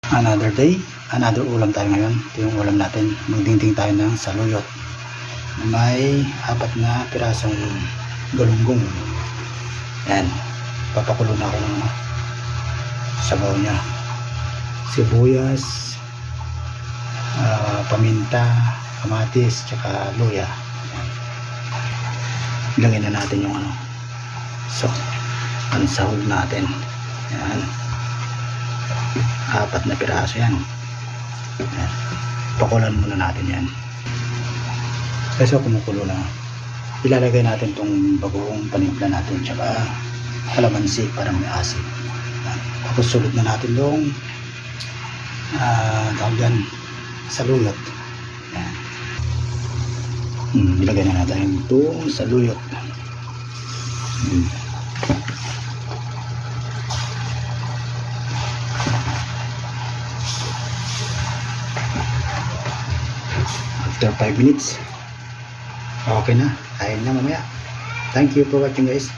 Another day, another ulam tayo ngayon. Ito yung ulam natin. Magdingding tayo ng saluyot. May 4 na pirasong galunggong. Yan. Papakulo na ako ng sabaw niya. Sibuyas, paminta, kamatis, tsaka luya. Yan. Ilagay na natin yung so, sahog natin. Yan. 4 na piraso yan. Yan. Pakulan muna natin yan. Kasi kumukulo na. Ilalagay natin tong bagoong panimpla natin tsaka kalamansi para may asin. Yan. Tapos sulod na natin yung tawag saluyot. Yan. Ilagay na natin itong saluyot. After 5 minutes, okay na. Kain na mamaya. Thank you for watching, guys.